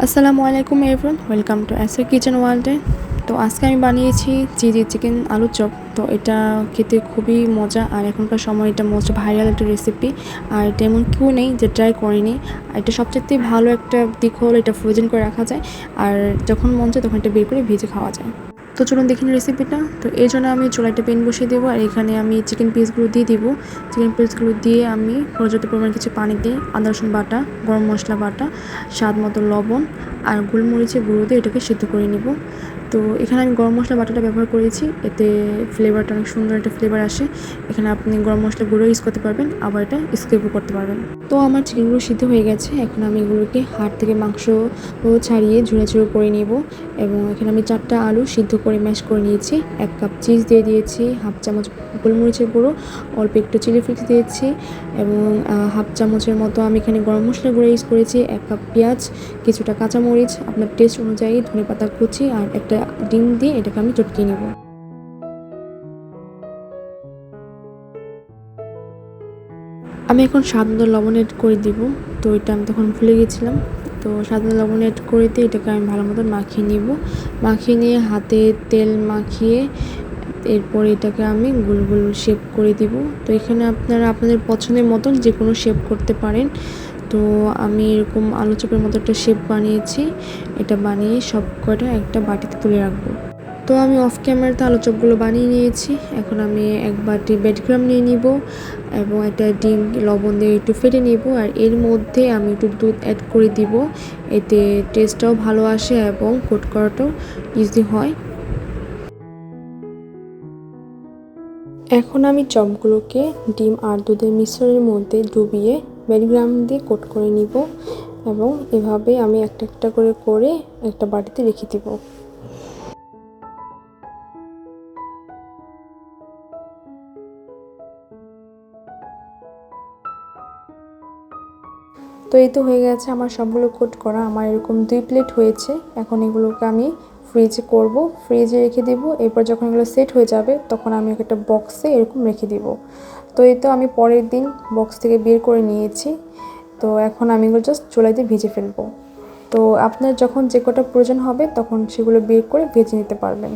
আসসালামু আলাইকুম everyone, welcome to SA kitchen ওয়ার্ল্ডে। তো আজকে আমি বানিয়েছি চিলি চিকেন আলুর চপ। তো এটা খেতে খুবই মজা, আর এখনকার সময় এটা মোস্ট ভাইরাল একটা রেসিপি। আর এটা এমন কেউ নেই যে ট্রাই করেনি। আর এটা সবচেয়ে ভালো একটা দিক হলো এটা ফ্রোজেন করে রাখা যায়, আর যখন মন চায় তখন এটা বের করে ভেজে খাওয়া যায়। তো চলুন দেখি রেসিপিটা। তো এই জন্য আমি চুলাইটা প্যান বসিয়ে দেবো, আর এখানে আমি চিকেন পিসগুলো দিয়ে দিব। চিকেন পিসগুলো দিয়ে আমি পর্যাপ্ত পরিমাণ কিছু পানি দিয়ে আদা রসুন বাটা, গরম মশলা বাটা, স্বাদ মতো লবণ আর গোলমরিচের গুঁড়ো দিয়ে এটাকে সিদ্ধ করে নিব। তো এখানে আমি গরম মশলা বাটাটা ব্যবহার করেছি, এতে ফ্লেভারটা অনেক সুন্দর একটা ফ্লেভার আসে। এখানে আপনি গরম মশলা গুঁড়ো ইউজ করতে পারবেন, আবার এটা স্কিপও করতে পারবেন। তো আমার চিকেনগুলো সিদ্ধ হয়ে গেছে। এখন আমি এগুলোকে হাড় থেকে মাংস ছাড়িয়ে ঝুড়ো ঝুড়ো করে নিব। এবং এখানে আমি 4টা আলু সিদ্ধ করে ম্যাশ করে নিয়েছি। 1 কাপ চিজ দিয়ে দিয়েছি, হাফ চামচ গোলমরিচের গুঁড়ো, অল্প একটু চিলি ফ্লেক্স দিয়েছি, এবং হাফ চামচের মতো আমি এখানে গরম মশলা গুঁড়ো ইউজ করেছি। 1 কাপ পেঁয়াজ, কিছুটা কাঁচামরিচ, আপনার টেস্ট অনুযায়ী ধনেপাতা কুচি, আর একটা ডিম দিয়ে এটাকে আমি চটকিয়ে নেব। আমি এখন স্বাদ মতো লবণ এড করে দিব। তো এটা আমি তখন ভুলে গেছিলাম। তো স্বাদ মতো লবণ এড করে দিয়ে এটাকে আমি ভালো মতো মাখিয়ে নিব। মাখিয়ে নিয়ে হাতে তেল মাখিয়ে এরপর এটাকে আমি গোল গোল শেপ করে দিব। তো এখানে আপনারা আপনাদের পছন্দের মতন যে কোনো শেপ করতে পারেন। তো আমি এরকম আলু চপের মতো একটা শেপ বানিয়েছি। এটা বানিয়ে সব কটা একটা বাটিতে তুলে রাখবো। তো আমি অফ ক্যামেরাতে আলু চপগুলো বানিয়ে নিয়েছি। এখন আমি 1 বাটি ব্রেডক্রাম নিয়ে নিব এবং একটা ডিম লবণ দিয়ে একটু ফেটে নিব, আর এর মধ্যে আমি একটু দুধ অ্যাড করে দিব। এতে টেস্টটাও ভালো আসে এবং কোট করাটাও ইজি হয়। এখন আমি চপগুলোকে ডিম আর দুধের মিশ্রণের মধ্যে ডুবিয়ে ব্রেডক্রাম দিয়ে কোট করে নিব, এবং এভাবে আমি একটা একটা করে একটা বাটিতে রেখে দিব। তো এই তো হয়ে গেছে আমার সবগুলো কোট করা। আমার এরকম 2 প্লেট হয়েছে। এখন এগুলোকে আমি ফ্রিজে করব, ফ্রিজে রেখে দেব। এরপর যখন এগুলো সেট হয়ে যাবে তখন আমি একটা বক্সে এরকম রেখে দিব। তো এই তো আমি পরের দিন বক্স থেকে বের করে নিয়েছি। তো এখন আমি এগুলো জাস্ট চুলাইতে ভেজে ফেলবো। তো আপনার যখন যে কটা প্রয়োজন হবে তখন সেগুলো বের করে ভেজে নিতে পারবেন।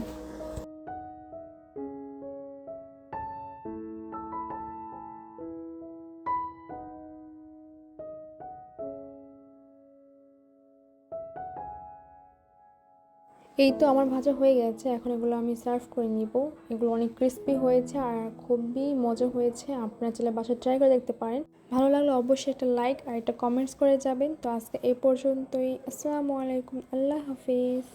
এই তো আমার ভাজা হয়ে গেছে। এখন এগুলো আমি সার্ভ করে নিব। এগুলো অনেক ক্রিস্পি হয়েছে আর খুবই মজা হয়েছে। আপনারা চাইলে বাসায় ট্রাই করে দেখতে পারেন। ভালো লাগলে অবশ্যই একটা লাইক আর একটা কমেন্টস করে যাবেন। তো আজকে এই পর্যন্তই। আসসালামু আলাইকুম, আল্লাহ হাফিজ।